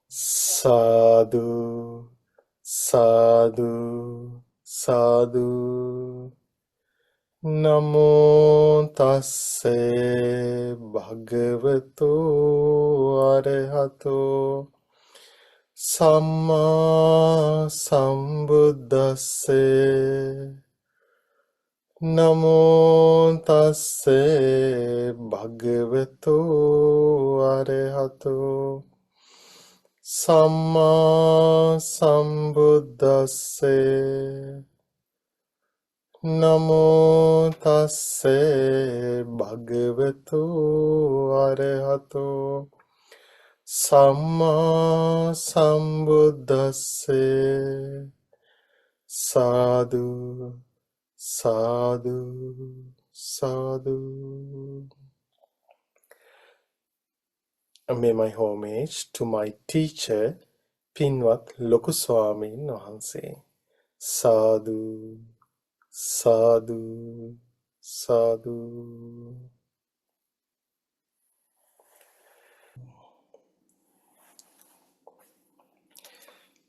Sadhu, sadhu, sadhu. Namo tasse bhagavato arahato samma sambuddhasse. Namo tasse bhagavato arahato samma sambuddhasse. Namo tasse bhagavato arahato samma sambuddhasse. Sadhu, sadhu, sadhu. May my homage to my teacher, Pinwat Lokuswamin Wahanse. Sadhu, sadhu, sadhu.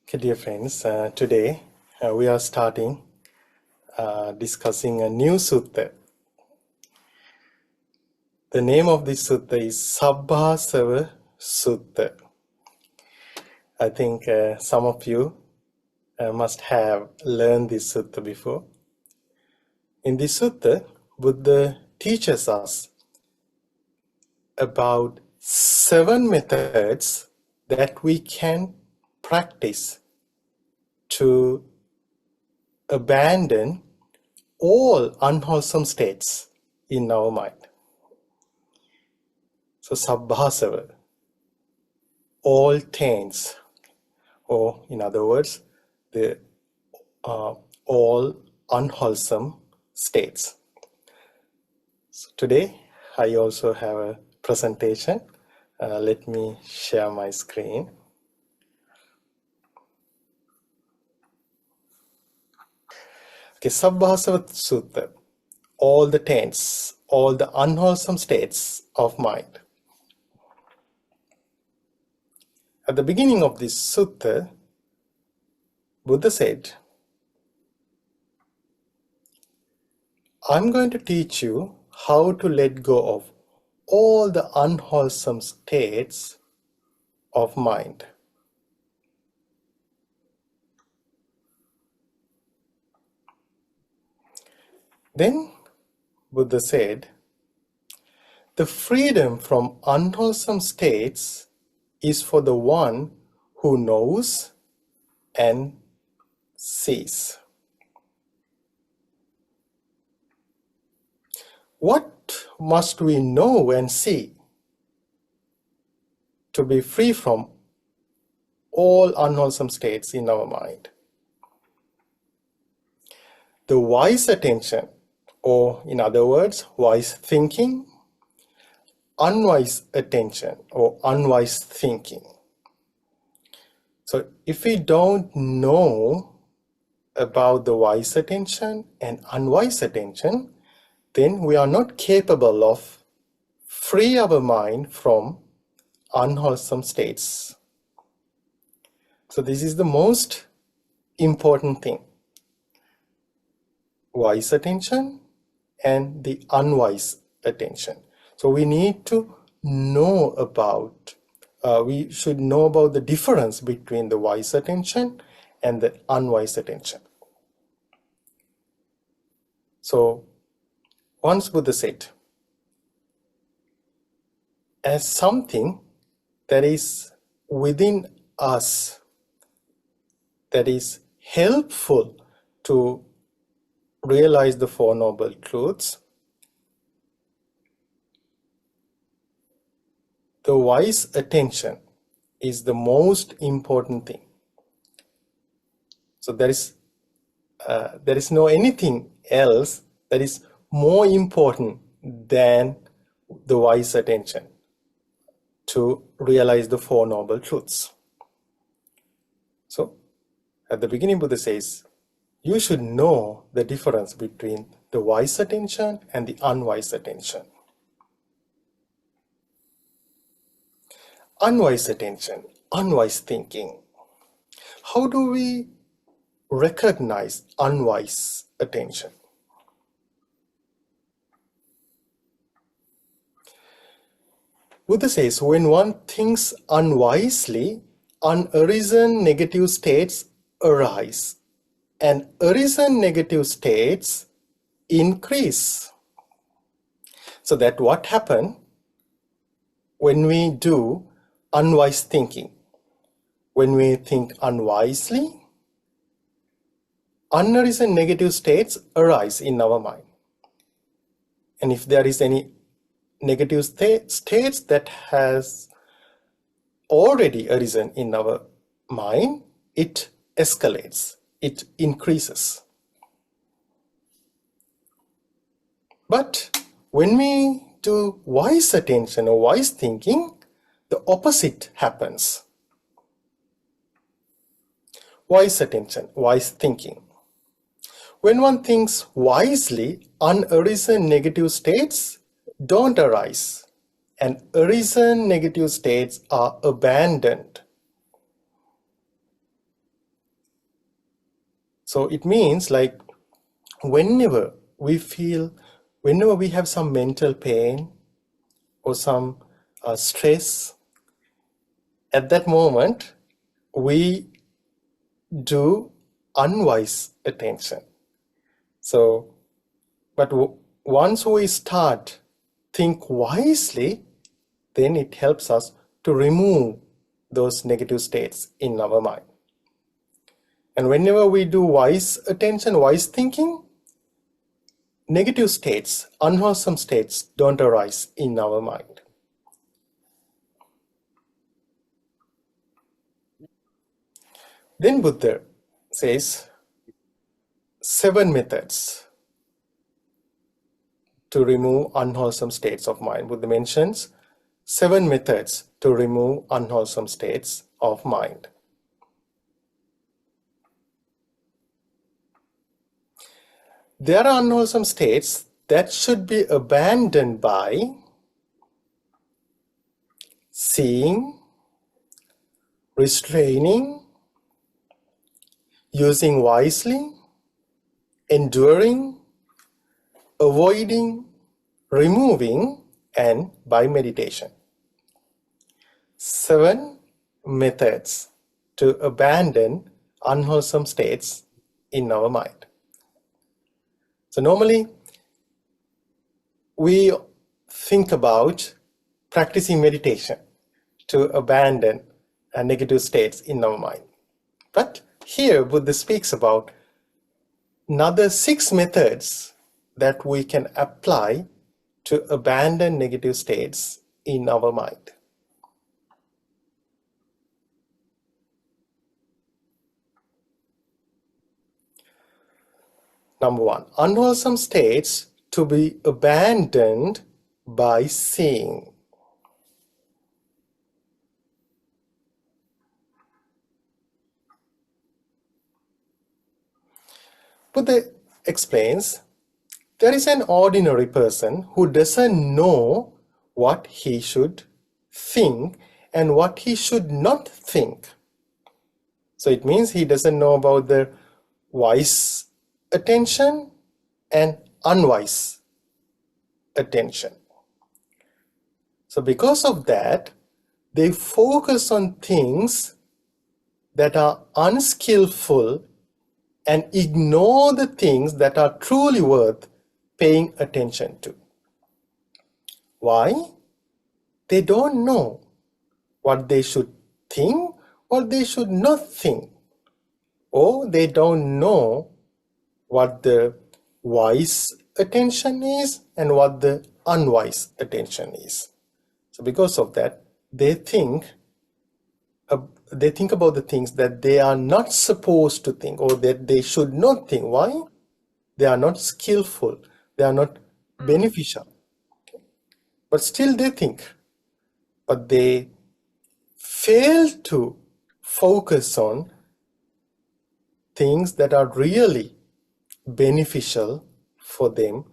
Okay, dear friends, today we are starting discussing a new sutta. The name of this sutta is Sabbāsava Sutta. I think some of you must have learned this sutta before. In this sutta, Buddha teaches us about 7 methods that we can practice to abandon all unwholesome states in our mind. So Sabbāsava, all taints, or in other words, the all unwholesome states. So today I also have a presentation. Let me share my screen. Okay, Sabbāsava Sutta, all the taints, all the unwholesome states of mind. At the beginning of this sutta, Buddha said, I'm going to teach you how to let go of all the unwholesome states of mind. Then Buddha said, the freedom from unwholesome states is for the one who knows and sees. What must we know and see to be free from all unwholesome states in our mind? The wise attention, or in other words, wise thinking, unwise attention, or unwise thinking. So if we don't know about the wise attention and unwise attention, then we are not capable of free our mind from unwholesome states. So this is the most important thing. Wise attention and the unwise attention. So we need to know about, we should know about the difference between the wise attention and the unwise attention. So once Buddha said, as something that is within us, that is helpful to realize the Four Noble Truths, the wise attention is the most important thing. So there is no anything else that is more important than the wise attention to realize the Four Noble Truths. So at the beginning, Buddha says, you should know the difference between the wise attention and the unwise attention. Unwise attention. unwise thinking. How do we recognize unwise attention? Buddha says, when one thinks unwisely, unarisen negative states arise, and arisen negative states increase. So that what happens when we do unwise thinking? When we think unwisely, unarisen negative states arise in our mind. And if there is any negative states that has already arisen in our mind, it escalates, it increases. But when we do wise attention or wise thinking, the opposite happens. Wise attention, wise thinking. When one thinks wisely, unarisen negative states don't arise, and arisen negative states are abandoned. So it means like whenever we have some mental pain or some stress, at that moment we do unwise attention. So, but once we start think wisely, then it helps us to remove those negative states in our mind. And whenever we do wise attention, wise thinking, negative states, unwholesome states don't arise in our mind. Then Buddha says 7 methods to remove unwholesome states of mind. Buddha mentions 7 methods to remove unwholesome states of mind. There are unwholesome states that should be abandoned by seeing, restraining, using wisely, enduring, avoiding, removing, and by meditation. 7 methods to abandon unwholesome states in our mind. So normally we think about practicing meditation to abandon negative states in our mind. But here Buddha speaks about another 6 methods that we can apply to abandon negative states in our mind. Number 1, unwholesome states to be abandoned by seeing. Buddha explains, there is an ordinary person who doesn't know what he should think and what he should not think. So it means he doesn't know about the wise attention and unwise attention. So because of that, they focus on things that are unskillful and ignore the things that are truly worth paying attention to. Why? They don't know what they should think or they should not think, or they don't know what the wise attention is and what the unwise attention is. So because of that, they think about the things that they are not supposed to think or that they should not think. Why? They are not skillful, they are not beneficial. But still they think. But they fail to focus on things that are really beneficial for them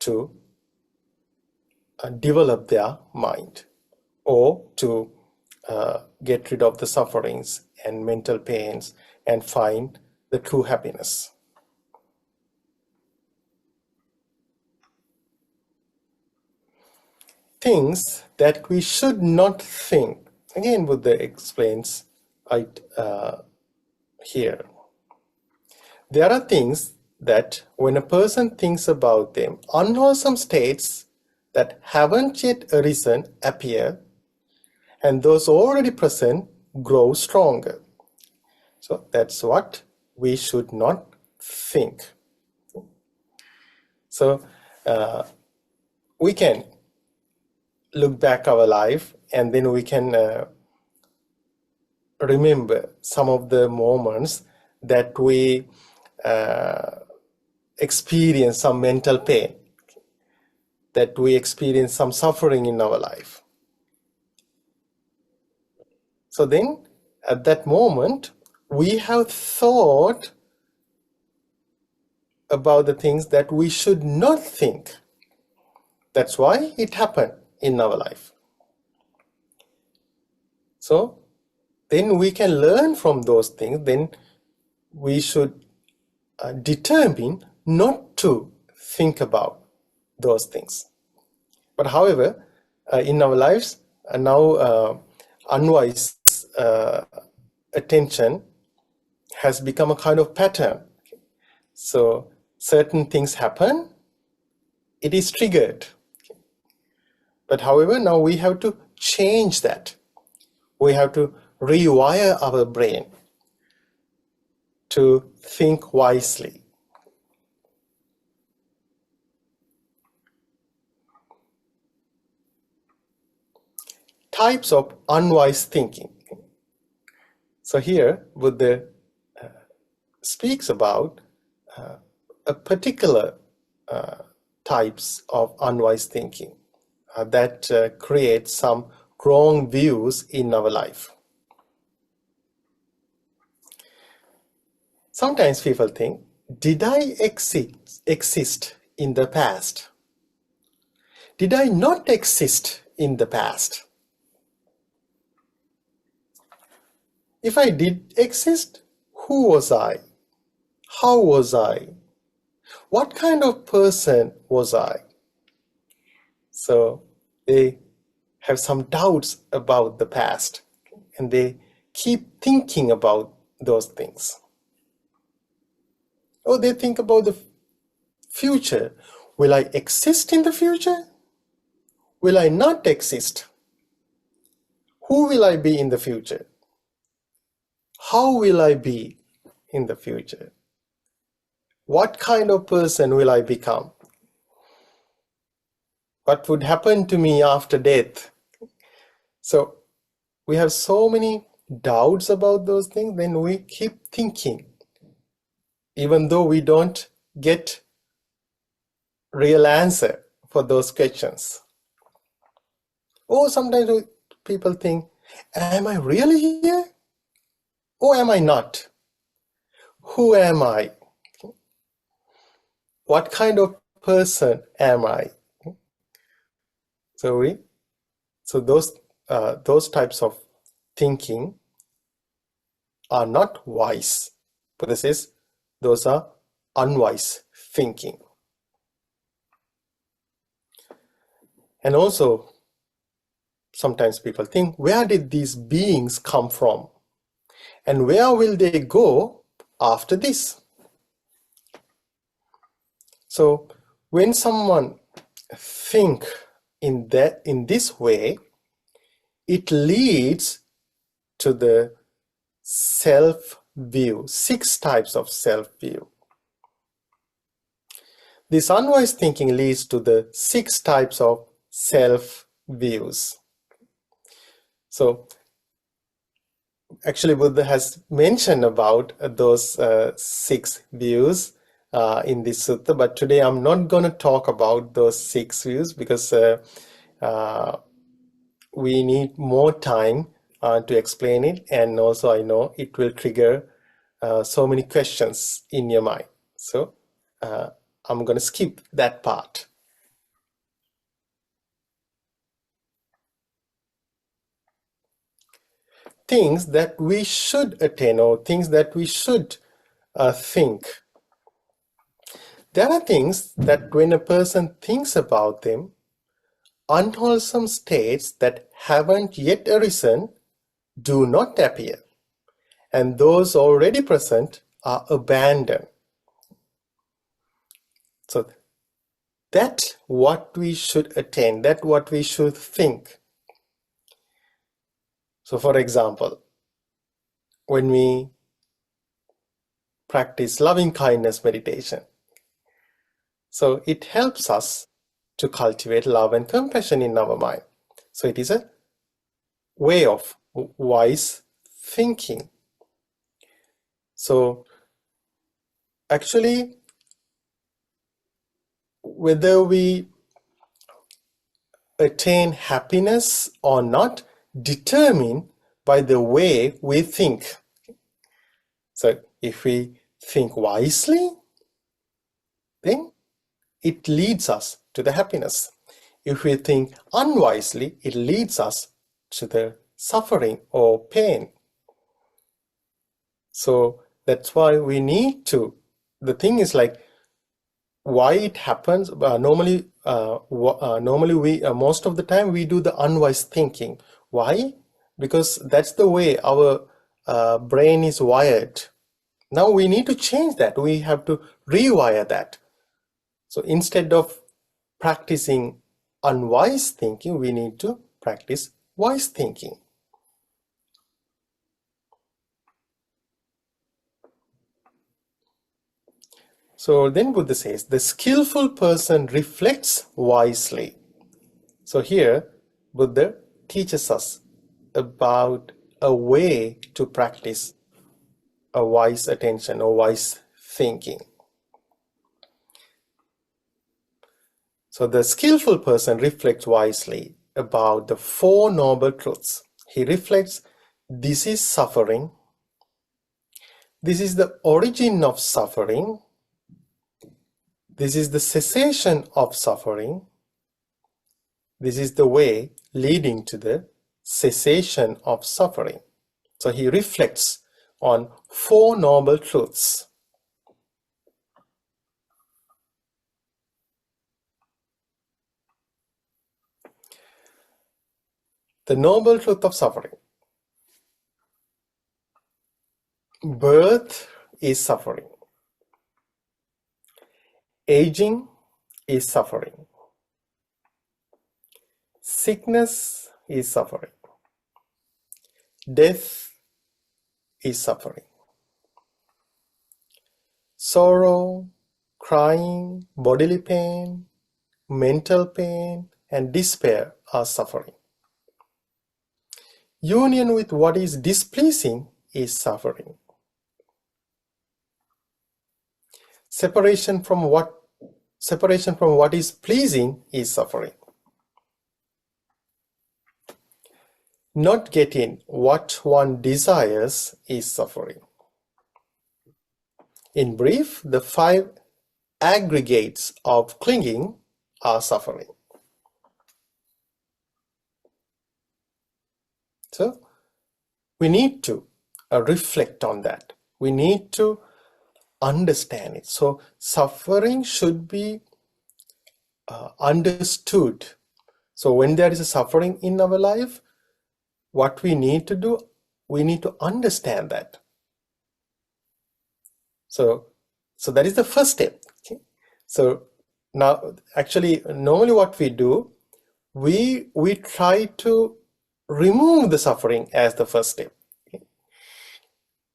to develop their mind or to get rid of the sufferings and mental pains and find the true happiness. Things that we should not think. Again, Buddha explains here. There are things that when a person thinks about them, unwholesome states that haven't yet arisen appear, and those already present grow stronger. So that's what we should not think. So we can look back our life, and then we can remember some of the moments that we experience some mental pain, that we experience some suffering in our life. So then at that moment, we have thought about the things that we should not think. That's why it happened in our life. So then we can learn from those things. Then we should determine not to think about those things. But however, in our lives, now unwise attention has become a kind of pattern. So certain things happen, it is triggered. But however, now we have to change that. We have to rewire our brain to think wisely. Types of unwise thinking. So here, Buddha speaks about a particular types of unwise thinking that create some wrong views in our life. Sometimes people think, did I exist in the past? Did I not exist in the past? If I did exist, who was I? How was I? What kind of person was I? So they have some doubts about the past, and they keep thinking about those things. Or they think about the future. Will I exist in the future? Will I not exist? Who will I be in the future? How will I be in the future? What kind of person will I become? What would happen to me after death? So we have so many doubts about those things, then we keep thinking, even though we don't get real answer for those questions. Or sometimes people think, am I really here? Or am I not? Who am I? What kind of person am I? So those types of thinking are not wise. Buddha says those are unwise thinking. And also, sometimes people think, where did these beings come from? And where will they go after this? So when someone think in this way, it leads to the self-view, 6 types of self-view. This unwise thinking leads to the 6 types of self-views. So actually Buddha has mentioned about those 6 views in this sutta, but today I'm not going to talk about those 6 views because we need more time to explain it, and also I know it will trigger so many questions in your mind. So I'm going to skip that part. things that we should attain or things that we should think. There are things that when a person thinks about them, unwholesome states that haven't yet arisen do not appear, and those already present are abandoned. So that's what we should attain, that's what we should think. So for example, when we practice loving kindness meditation, so it helps us to cultivate love and compassion in our mind. So it is a way of wise thinking. So actually, whether we attain happiness or not determined by the way we think. So if we think wisely, then it leads us to the happiness. If we think unwisely, it leads us to the suffering or pain. So that's why we need to, the thing is like, why it happens, normally we most of the time we do the unwise thinking. Why? Because that's the way our brain is wired. Now we need to change that. We have to rewire that. So instead of practicing unwise thinking, we need to practice wise thinking. So then Buddha says, the skillful person reflects wisely. So here, Buddha teaches us about a way to practice a wise attention or wise thinking. So the skillful person reflects wisely about the Four Noble Truths. He reflects, this is suffering. This is the origin of suffering. This is the cessation of suffering. This is the way leading to the cessation of suffering. So he reflects on Four Noble Truths. The Noble Truth of Suffering. Birth is suffering. Aging is suffering. Sickness is suffering. Death is suffering. Sorrow, crying, bodily pain, mental pain, and despair are suffering. Union with what is displeasing is suffering. Separation from what is pleasing is suffering. Not getting what one desires is suffering. In brief, the 5 aggregates of clinging are suffering. So we need to reflect on that. We need to understand it. So suffering should be understood. So when there is a suffering in our life, what we need to do, we need to understand that. So that is the first step. Okay? So now actually normally what we do, we try to remove the suffering as the first step. Okay?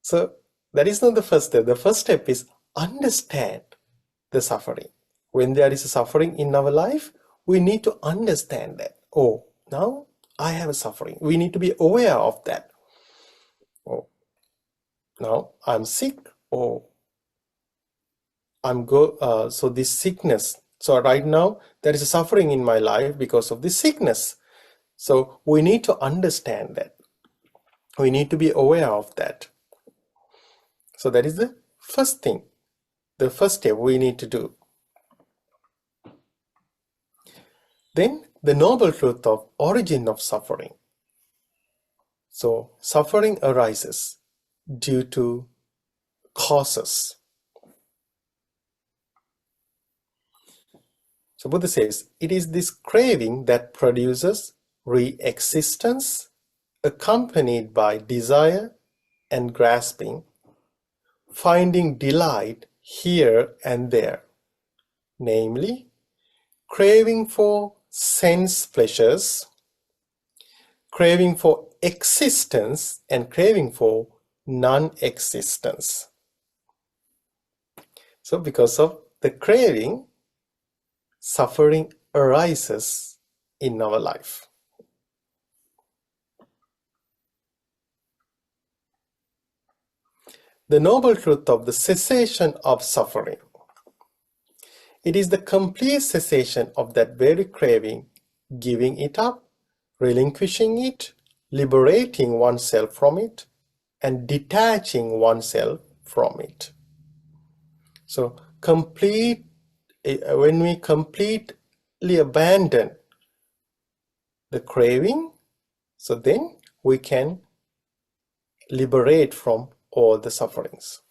So that is not the first step. The first step is understand the suffering. When there is a suffering in our life, we need to understand that. Oh, now I have a suffering. We need to be aware of that. Oh, now I'm sick. Oh, so this sickness. So right now there is a suffering in my life because of this sickness. So we need to understand that. We need to be aware of that. So that is the first thing, the first step we need to do. Then the noble truth of origin of suffering. So suffering arises due to causes. So Buddha says, it is this craving that produces re-existence accompanied by desire and grasping, finding delight here and there, namely, craving for sense pleasures, craving for existence, and craving for non-existence. So because of the craving, suffering arises in our life. The noble truth of the cessation of suffering. It is the complete cessation of that very craving, giving it up, relinquishing it, liberating oneself from it, and detaching oneself from it. So when we completely abandon the craving, so then we can liberate from all the sufferings.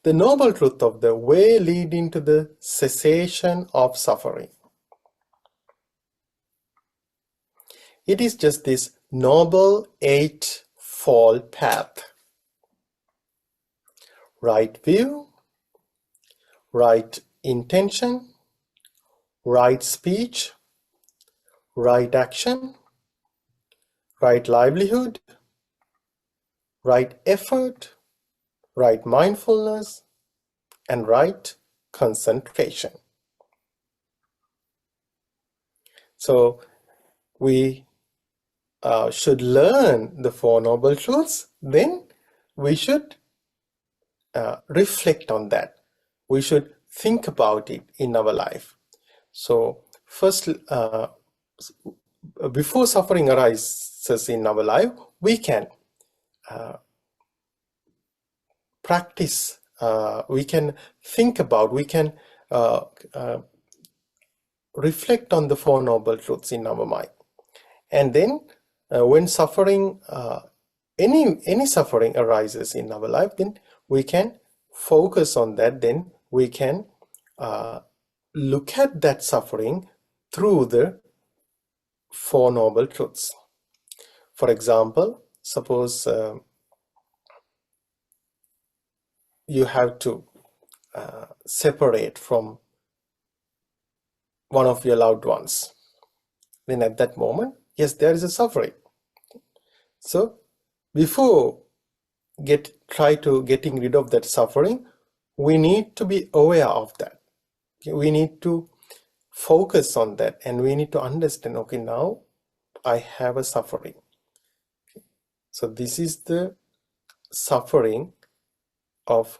The noble truth of the way leading to the cessation of suffering. It is just this noble eightfold path. Right view, right intention, right speech, right action, right livelihood, right effort, right mindfulness, and right concentration. So we should learn the Four Noble Truths, then we should reflect on that. We should think about it in our life. So first, before suffering arises in our life, we can practice, we can think about, we can reflect on the Four Noble Truths in our mind. And then when suffering, any suffering arises in our life, then we can focus on that, then we can look at that suffering through the Four Noble Truths. For example, suppose you have to separate from one of your loved ones. Then at that moment, yes, there is a suffering. So before try to getting rid of that suffering, we need to be aware of that. We need to focus on that, and we need to understand, okay, now I have a suffering. So this is the suffering of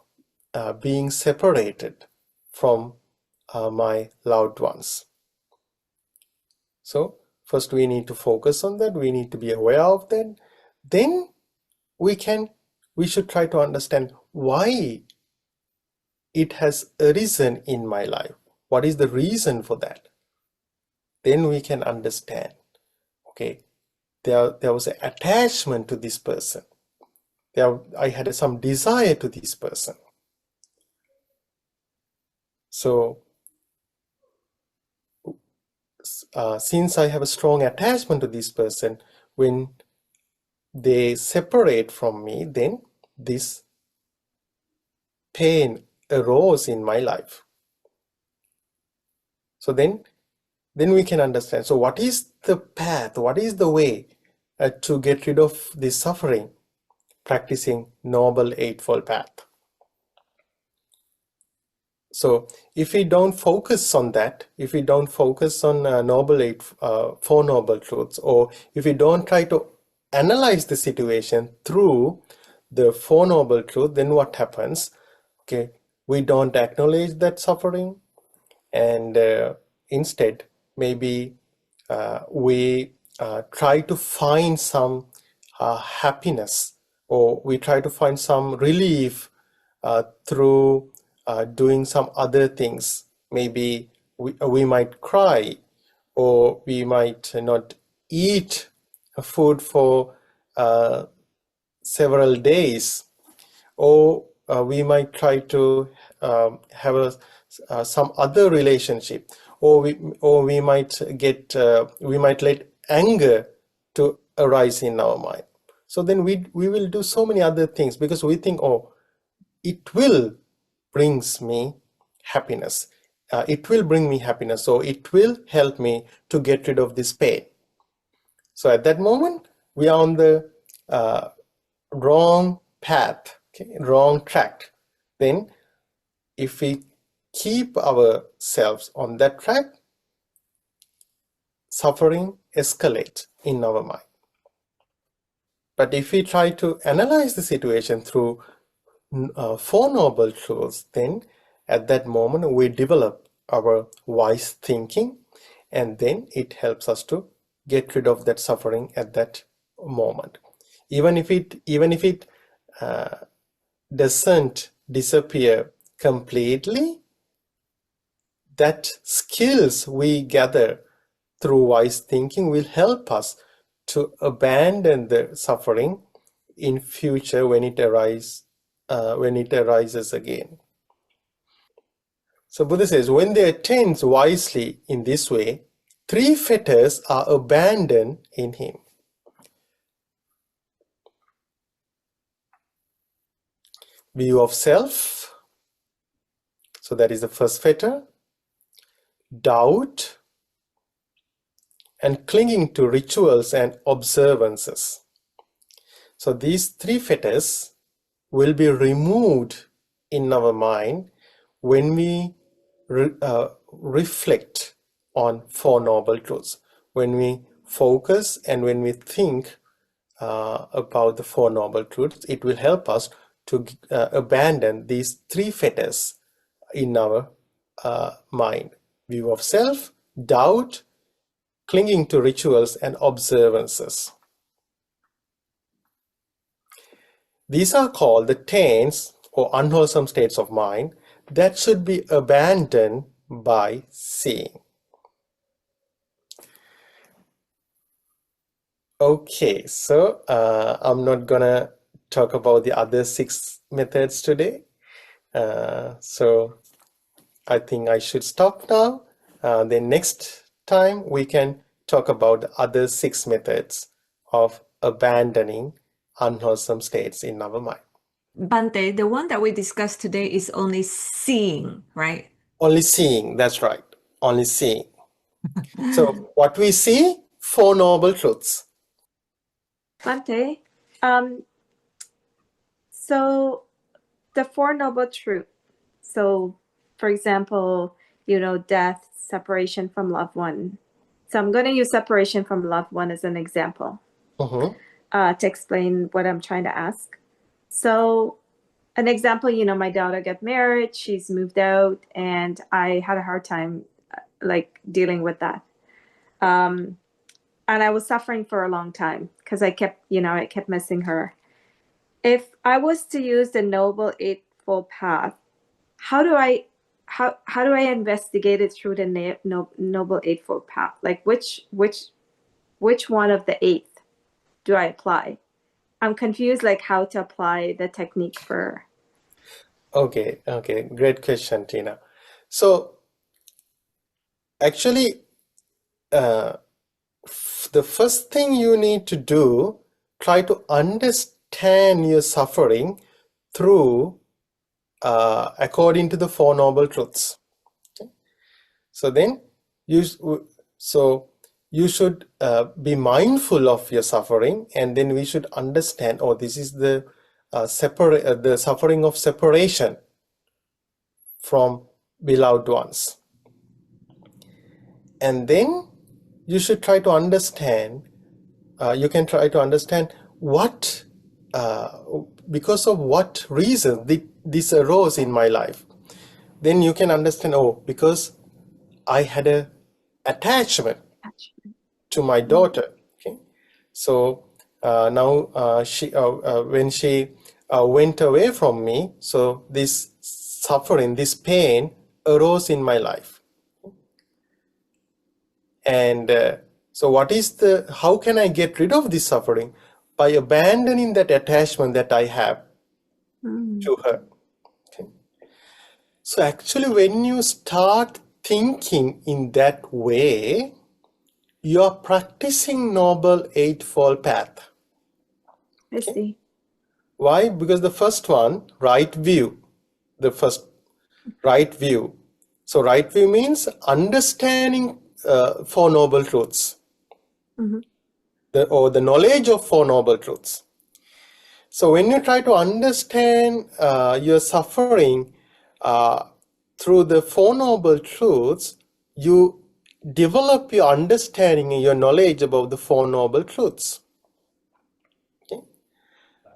being separated from my loved ones. So first we need to focus on that, we need to be aware of that. Then we should try to understand why it has arisen in my life. What is the reason for that? Then we can understand, okay, there was an attachment to this person. I had some desire to this person. So since I have a strong attachment to this person, when they separate from me, then this pain arose in my life. So then we can understand, so what is the path, what is the way to get rid of this suffering? Practicing Noble Eightfold Path. So if we don't focus on that, if we don't focus on Four Noble Truths, or if we don't try to analyze the situation through the Four Noble Truths, then what happens? Okay, we don't acknowledge that suffering, and instead maybe we try to find some happiness, or we try to find some relief through doing some other things. Maybe we might cry, or we might not eat food for several days, or we might try to have some other relationship, or we might let anger to arise in our mind. So then we will do so many other things because we think, oh, it will brings me happiness. It will bring me happiness, so it will help me to get rid of this pain. So at that moment, we are on the wrong path, okay, wrong track. Then if we keep ourselves on that track, suffering escalates in our mind. But if we try to analyze the situation through Four Noble Truths, then at that moment we develop our wise thinking, and then it helps us to get rid of that suffering at that moment. Even if it doesn't disappear completely, that skills we gather through wise thinking will help us to abandon the suffering in future when it arises again. So Buddha says, when they attend wisely in this way, three fetters are abandoned in him. View of self, so that is the first fetter. Doubt, and clinging to rituals and observances. So these three fetters will be removed in our mind when we reflect on Four Noble Truths, when we focus and when we think about the Four Noble Truths. It will help us to abandon these three fetters in our mind: view of self, doubt, clinging to rituals and observances. These are called the taints, or unwholesome states of mind, that should be abandoned by seeing. Okay, so I'm not gonna talk about the other 6 methods today. So I think I should stop now. Then next time we can talk about the other 6 methods of abandoning unwholesome states in our mind. Bante, the one that we discussed today is only seeing, right? Only seeing, that's right. Only seeing. So what we see, Four Noble Truths. Bante, so the Four Noble Truths. So, for example, death, separation from loved one. So I'm going to use separation from loved one as an example to explain what I'm trying to ask. So an example, my daughter got married, she's moved out, and I had a hard time dealing with that. And I was suffering for a long time because I kept missing her. If I was to use the Noble Eightfold Path, how do I investigate it through the Noble Eightfold Path? Like which one of the 8 do I apply? I'm confused, how to apply the technique for. Okay, great question, Tina. So actually, the first thing you need to do, try to understand your suffering through according to the Four Noble Truths. Okay? So then you should be mindful of your suffering, and then we should understand, oh, this is the suffering of separation from beloved ones. And then you should try to understand, you can try to understand what, because of what reason this arose in my life. Then you can understand, oh, because I had a attachment to my daughter. Okay, so now when she went away from me, so this suffering, this pain arose in my life. And so how can I get rid of this suffering? By abandoning that attachment that I have to her. Okay. So actually, when you start thinking in that way, you are practicing Noble Eightfold Path. I see. Why? Because the first one, right view, the first right view. So right view means understanding Four Noble Truths, or the knowledge of Four Noble Truths. So when you try to understand your suffering through the Four Noble Truths, you develop your understanding and your knowledge about the Four Noble Truths. Okay?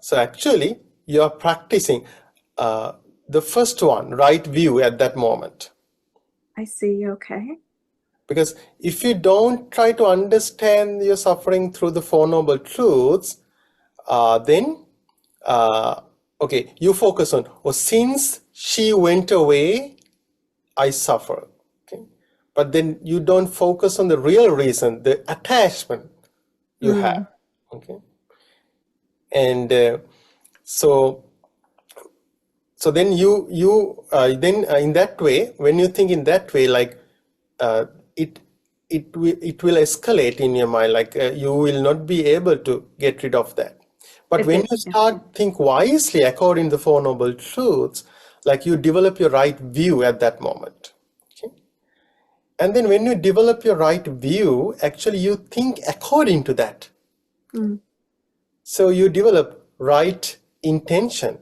So actually, you are practicing the first one, right view at that moment. I see. Okay. Because if you don't try to understand your suffering through the Four Noble Truths, then okay, you focus on, since she went away, I suffer. Okay, but then you don't focus on the real reason, the attachment you have. Okay, and so then you then in that way, when you think in that way, like it will escalate in your mind, like you will not be able to get rid of that. But when you start think wisely according to the Four Noble Truths, like you develop your right view at that moment. Okay? And then when you develop your right view, actually you think according to that. So you develop right intention.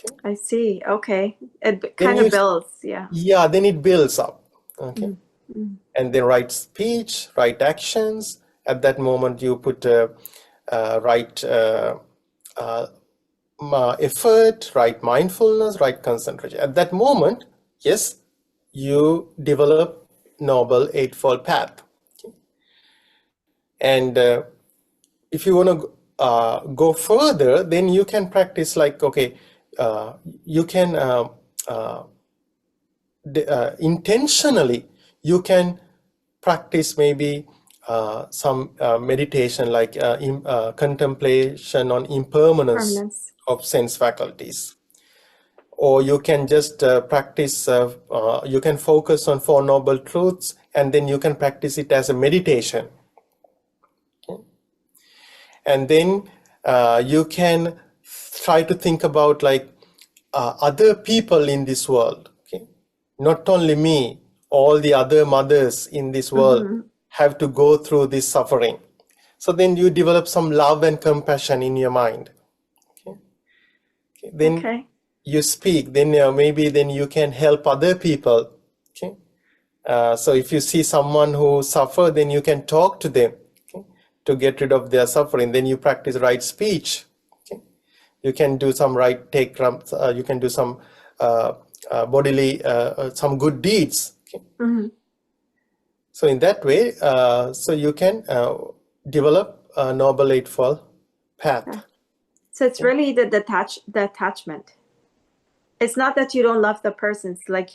Okay? I see. Okay. It kind of builds. Yeah. Yeah, then it builds up. Okay. And then right speech, right actions. At that moment, you put right effort, right mindfulness, right concentration. At that moment, yes, you develop Noble Eightfold Path. Okay. And if you want to go further, then you can practice like, okay, you can intentionally, you can practice maybe some meditation like contemplation on impermanence of sense faculties. Or you can just practice, you can focus on Four Noble Truths, and then you can practice it as a meditation. Okay? And then you can try to think about like other people in this world. Okay? Not only me, all the other mothers in this world have to go through this suffering. So then you develop some love and compassion in your mind. Okay? Okay. Then you speak, then maybe then you can help other people. Okay. So if you see someone who suffer, then you can talk to them, okay, to get rid of their suffering. Then you practice right speech. Okay. You can do some right you can do some bodily, some good deeds. Okay. So in that way, so you can develop a Noble Eightfold Path. So it's really the attachment. It's not that you don't love the person. It's like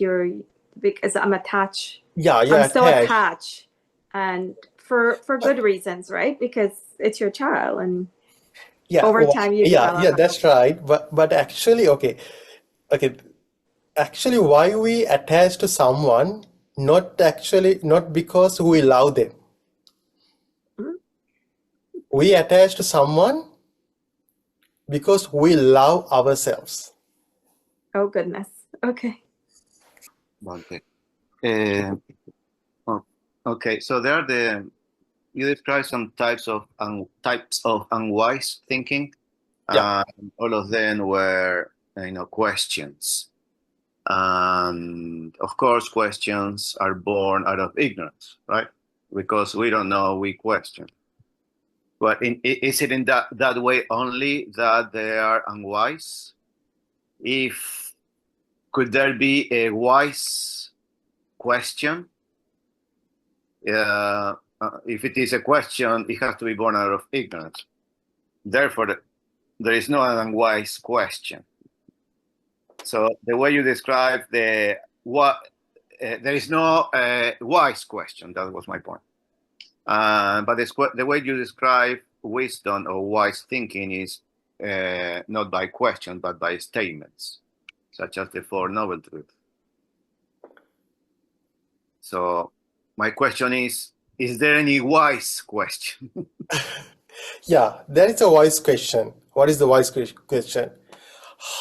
because I'm attached. Yeah, I'm still attached, and for good reasons, right? Because it's your child, and over time you develop. Yeah, that's right. But actually, okay. Actually, why we attach to someone? Not because we love them. We attach to someone because we love ourselves. Oh goodness. Okay. Okay. So there are you describe some types of unwise thinking. Yeah. All of them were questions. And of course, questions are born out of ignorance, right? Because we don't know, we question. But is it in that way only that they are unwise? Could there be a wise question? If it is a question, it has to be born out of ignorance. Therefore, there is no unwise question. So the way you describe there is no wise question. That was my point. But the way you describe wisdom or wise thinking is not by question, but by statements, such as the Four Noble Truths. So my question is there any wise question? Yeah, that is a wise question. What is the wise question?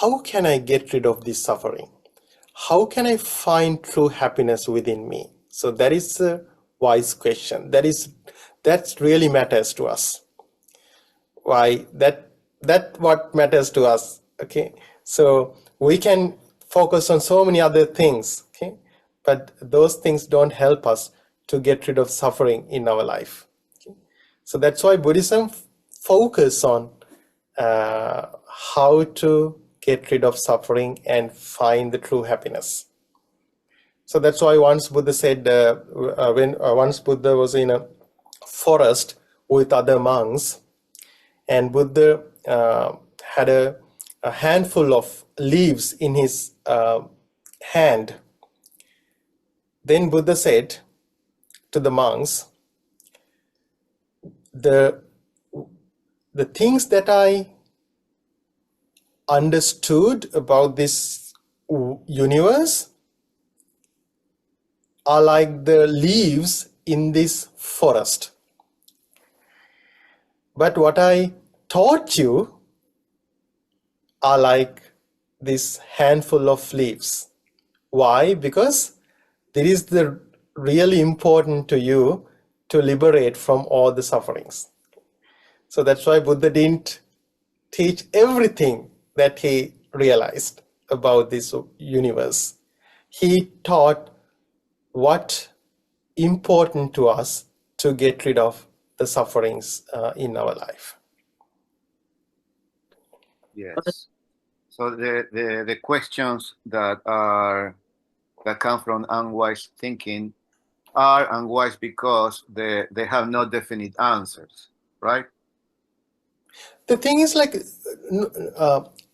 How can I get rid of this suffering? How can I find true happiness within me? So that is a wise question. That really matters to us. Why? That what matters to us. Okay. So we can focus on so many other things. Okay. But those things don't help us to get rid of suffering in our life. Okay? So that's why Buddhism focus on how to get rid of suffering and find the true happiness. So that's why once Buddha said, once Buddha was in a forest with other monks, and Buddha had a handful of leaves in his hand. Then Buddha said to the monks, the things that I understood about this universe are like the leaves in this forest. But what I taught you are like this handful of leaves. Why? Because it is the really important to you to liberate from all the sufferings. So that's why Buddha didn't teach everything that he realized about this universe. He taught what important to us to get rid of the sufferings in our life. Yes. So the questions that come from unwise thinking are unwise because they have no definite answers, right? The thing is, like,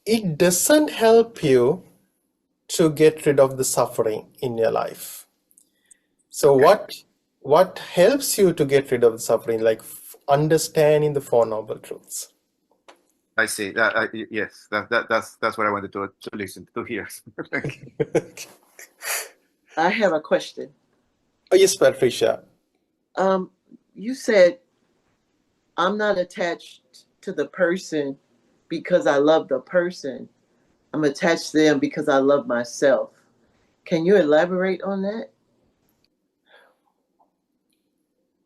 it doesn't help you to get rid of the suffering in your life. So what helps you to get rid of the suffering? Like understanding the Four Noble Truths. I see. Yes, that's what I wanted to listen to hear. I have a question. Oh, yes, Patricia. You said, I'm not attached to the person because I love the person. I'm attached to them because I love myself. Can you elaborate on that?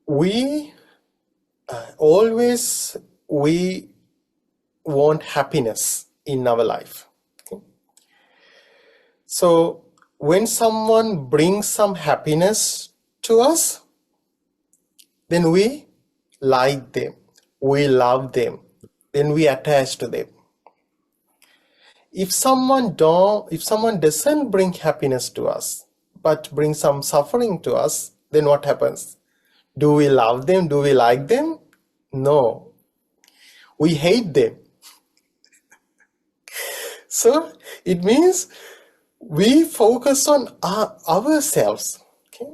We always want happiness in our life. Okay? So when someone brings some happiness to us, then we like them, we love them, then we attach to them. If someone doesn't bring happiness to us, but bring some suffering to us, then what happens? Do we love them? Do we like them? No. We hate them. So it means we focus on ourselves. Okay?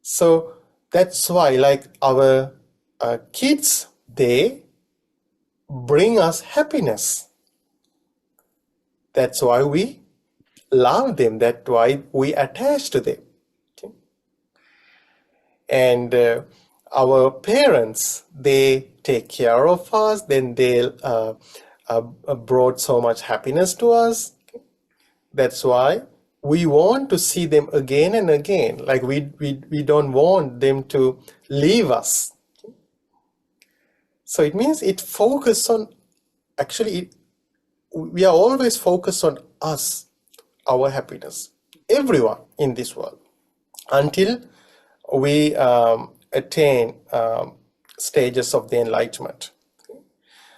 So that's why, like, our kids, they bring us happiness. That's why we love them. That's why we attach to them. Okay? And our parents, they take care of us. Then they brought so much happiness to us. Okay? That's why we want to see them again and again. Like we don't want them to leave us. Okay? So it means it focuses on, actually, we are always focused on us, our happiness, everyone in this world, until we attain stages of the enlightenment. Okay?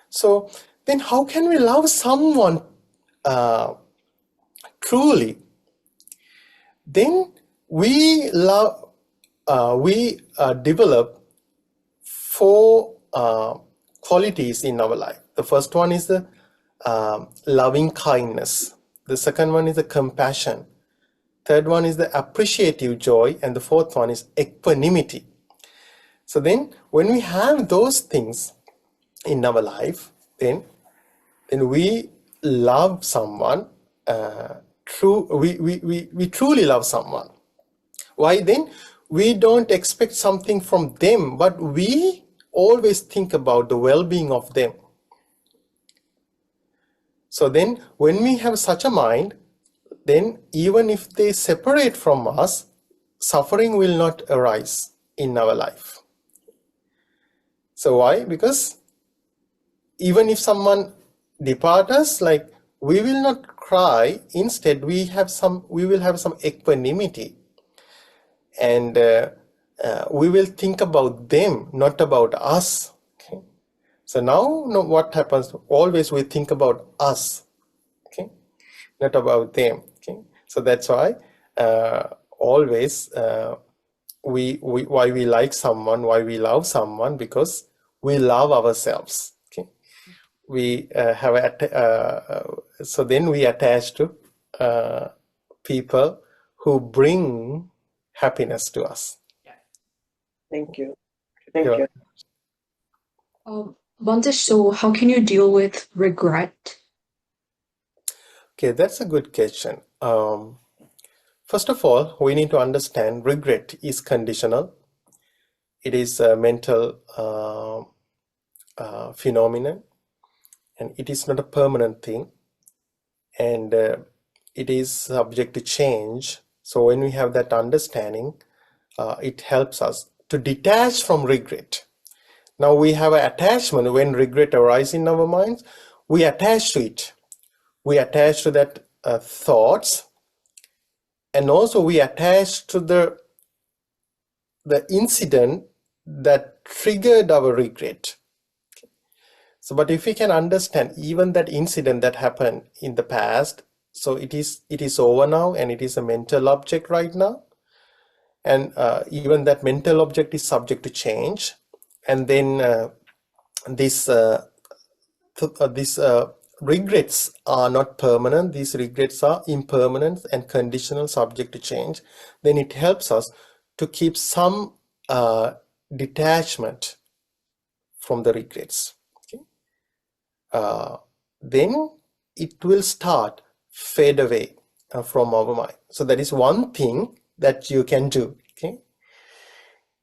So then how can we love someone truly? Then we develop four qualities in our life. The first one is the loving kindness. The second one is the compassion. third one is the appreciative joy, and the fourth one is equanimity. So then when we have those things in our life, then we love someone, we truly love someone. Why then? We don't expect something from them, but we always think about the well-being of them. So then when we have such a mind, then even if they separate from us, suffering will not arise in our life. So why? Because even if someone depart us, like, we will not cry. Instead, we will have some equanimity, and we will think about them, not about us. Okay? So now, what happens? Always we think about us, okay, not about them. Okay, so that's why always why we like someone, why we love someone, because we love ourselves. Okay, we so then we attach to people who bring happiness to us. Thank you. Thank Yeah. you. Bhante, so how can you deal with regret? Okay, that's a good question. First of all, we need to understand regret is conditional. It is a mental phenomenon, and it is not a permanent thing, and it is subject to change. So when we have that understanding, it helps us to detach from regret. Now we have an attachment. When regret arises in our minds, we attach to it. We attach to that thoughts, and also we attach to the incident that triggered our regret. So, but if we can understand even that incident that happened in the past, so it is over now, and it is a mental object right now, and even that mental object is subject to change, and then these regrets are not permanent. These regrets are impermanent and conditional, subject to change. Then it helps us to keep some detachment from the regrets. Okay? Then it will start fade away from our mind. So that is one thing that you can do. Okay,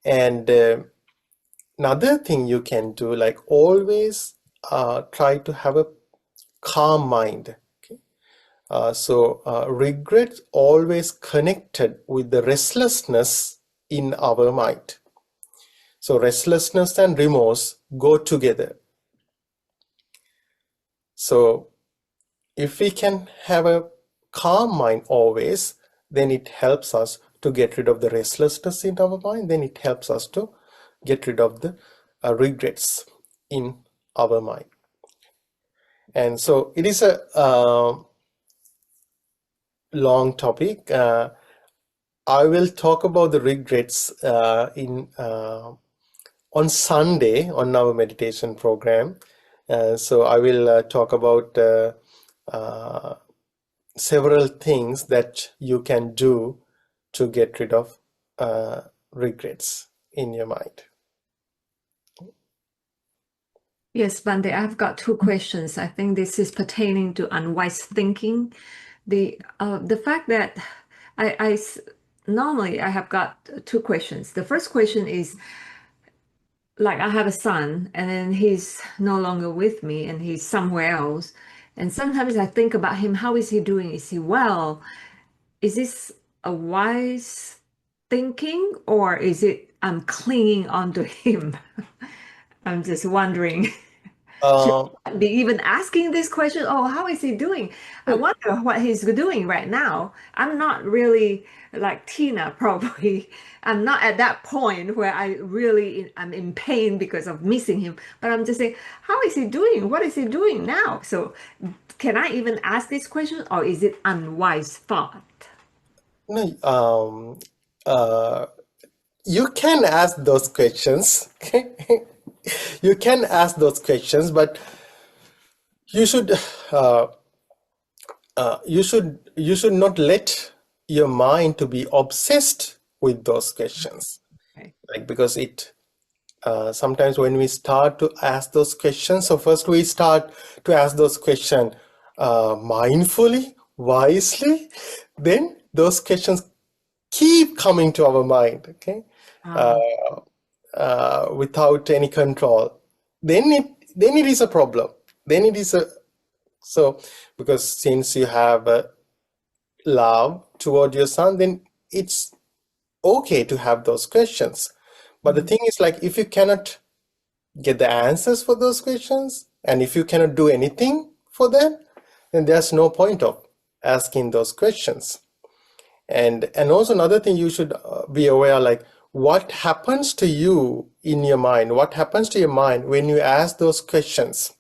and another thing you can do, like, always try to have a calm mind. Okay, so regret always connected with the restlessness in our mind. So restlessness and remorse go together. So if we can have a calm mind always, then it helps us to get rid of the restlessness in our mind. Then it helps us to get rid of the regrets in our mind. And so it is a long topic. I will talk about the regrets on Sunday on our meditation program. So I will talk about several things that you can do to get rid of regrets in your mind. Yes, Bande, I've got two questions. I think this is pertaining to unwise thinking. The fact that I normally I have got two questions. The first question is, like, I have a son, and then he's no longer with me, and he's somewhere else. And sometimes I think about him. How is he doing? Is he well? Is this a wise thinking, or is it I'm clinging onto him? I'm just wondering. Should I be even asking this question? Oh, how is he doing? I wonder what he's doing right now. I'm not really like Tina, probably. I'm not at that point where I'm in pain because of missing him. But I'm just saying, how is he doing? What is he doing now? So can I even ask this question, or is it unwise thought? No, you can ask those questions. You can ask those questions, but you should not let your mind to be obsessed with those questions. Okay. Like, because it sometimes when we start to ask those questions, so first we start to ask those questions mindfully, wisely, then those questions keep coming to our mind, okay, without any control. Then it is a problem. Then it is a, so because since you have love toward your son, then it's okay to have those questions. But the thing is, like, if you cannot get the answers for those questions, and if you cannot do anything for them, then there's no point of asking those questions. And also another thing you should be aware, like, what happens to you in your mind? What happens to your mind when you ask those questions?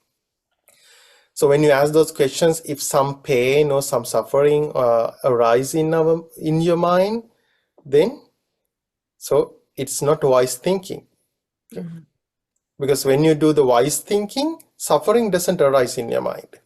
So when you ask those questions, if some pain or some suffering arise in your mind, then so it's not wise thinking. Okay? Because when you do the wise thinking, suffering doesn't arise in your mind.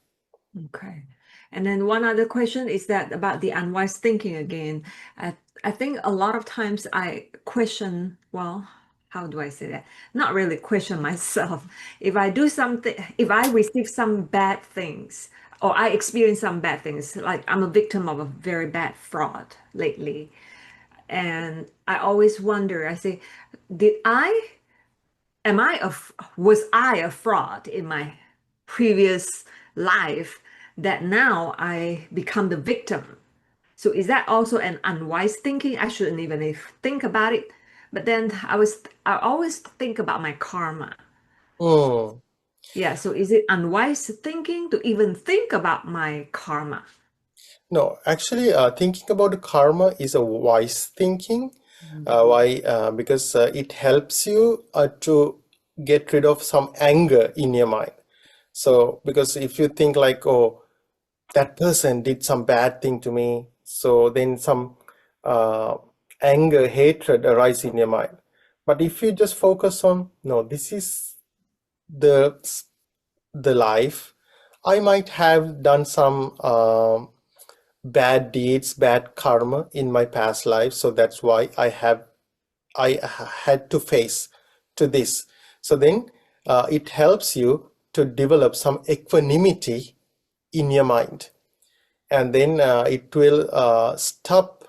Okay. And then one other question is that about the unwise thinking again. I think a lot of times I question, well, how do I say that? Not really question myself. If I do something, if I receive some bad things, or I experience some bad things, like I'm a victim of a very bad fraud lately. And I always wonder, I say, was I a fraud in my previous life that now I become the victim? So is that also an unwise thinking? I shouldn't even think about it. But then I always think about my karma. Hmm. Yeah, so is it unwise thinking to even think about my karma? No, actually, thinking about karma is a wise thinking. Why? Because it helps you to get rid of some anger in your mind. So, because if you think like, oh, that person did some bad thing to me, so then some anger, hatred arise in your mind. But if you just focus on, no, this is the life. I might have done some bad deeds, bad karma in my past life, so that's why I had to face to this. So then it helps you to develop some equanimity in your mind, and then it will stop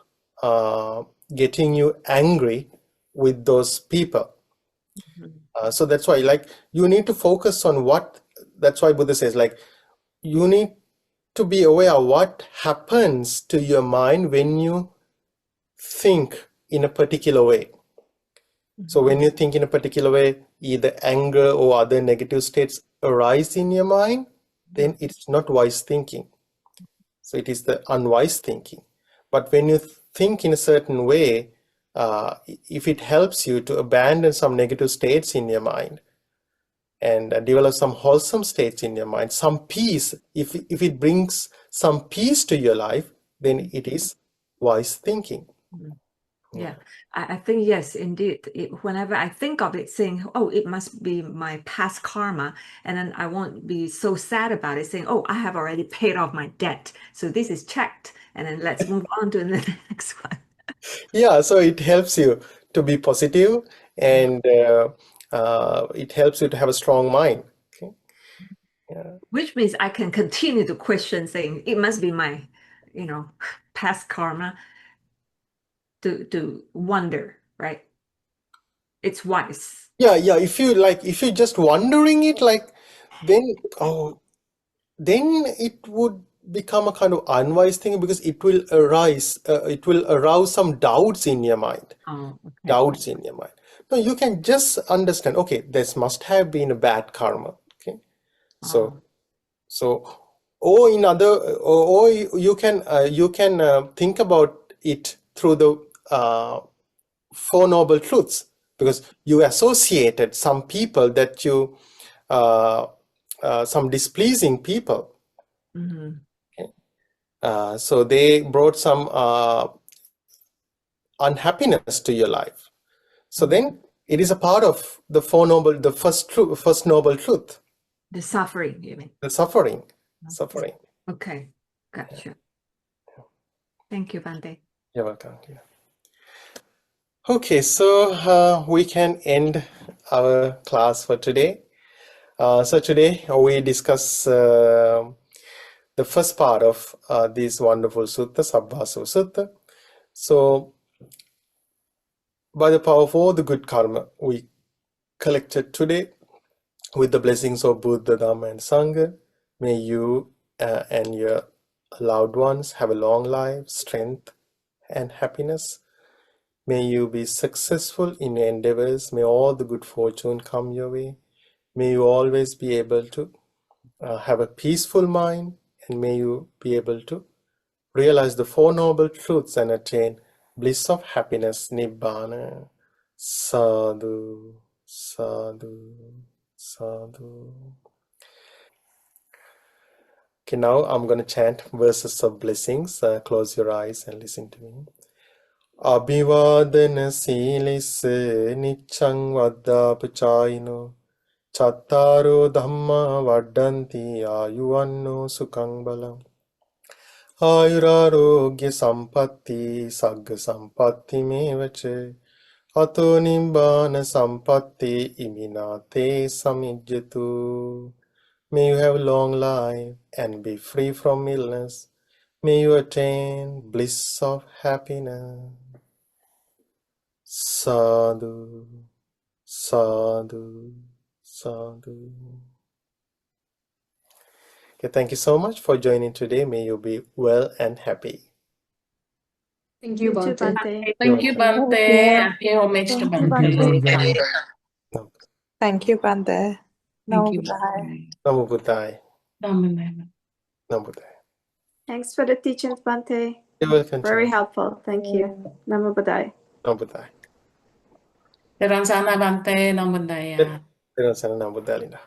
getting you angry with those people. So that's why, like, you need to focus on what, that's why Buddha says, like, you need to be aware of what happens to your mind when you think in a particular way. So when you think in a particular way, either anger or other negative states arise in your mind, then it's not wise thinking. So it is the unwise thinking. But when you think in a certain way, if it helps you to abandon some negative states in your mind and develop some wholesome states in your mind, some peace, if it brings some peace to your life, then it is wise thinking. Yeah, I think yes, indeed. Whenever I think of it, saying, "Oh, it must be my past karma," and then I won't be so sad about it, saying, "Oh, I have already paid off my debt, so this is checked," and then let's move on to the next one. Yeah, so it helps you to be positive, and it helps you to have a strong mind. Okay. Yeah. Which means I can continue to question, saying, "It must be my, past karma." To wonder, right? It's wise. Yeah, if you're just wondering it, like, then then it would become a kind of unwise thing, because it will arouse some doubts in your mind. Oh, okay. Doubts in your mind. No, you can just understand, okay, this must have been a bad karma. Okay. So or you can think about it through the Four Noble Truths, because you associated some people that you some displeasing people. Okay. So they brought some unhappiness to your life. So then it is a part of the first noble truth. The suffering, you mean? The suffering. Okay, gotcha. Thank you, Bante. You're welcome. Yeah. Okay, so we can end our class for today. So today we discuss the first part of this wonderful sutta, Sabbāsava Sutta. So by the power of all the good karma we collected today, with the blessings of Buddha, Dhamma, and Sangha, may you and your loved ones have a long life, strength, and happiness. May you be successful in your endeavors. May all the good fortune come your way. May you always be able to have a peaceful mind, and may you be able to realize the Four Noble Truths and attain bliss of happiness, Nibbana. Sadhu, sadhu, sadhu. Okay, now I'm going to chant verses of blessings. Close your eyes and listen to me. Abhivadana Silisse Nichang Vaddapachayino Chattaro Dhamma Vaddanti Ayuvanno Sukhang Balam Ayurarogya Sampatti Sagga Sampatti Mevache Ato Nibbana Sampatti Iminate Samijjatu. May you have long life and be free from illness. May you attain bliss of happiness. Sadhu, sadhu, sadhu. Okay, thank you so much for joining today. May you be well and happy. Thank you, You too, Bhante. Bante. Thank you, Bante. Happy homage to Thank you, Bante. Bante. No. Thank you, Bante. Thank you, Namaste. Bante. Namo Buddhaya. Namo. Namo Buddhaya. Thanks for the teachings, Bante. You're welcome. Very helpful. Thank you. Namo Buddhaya. Namo Buddhaya. Terang sana Bante, Namo Buddhaya. Terima kasih, Namo Buddhaya, Linda.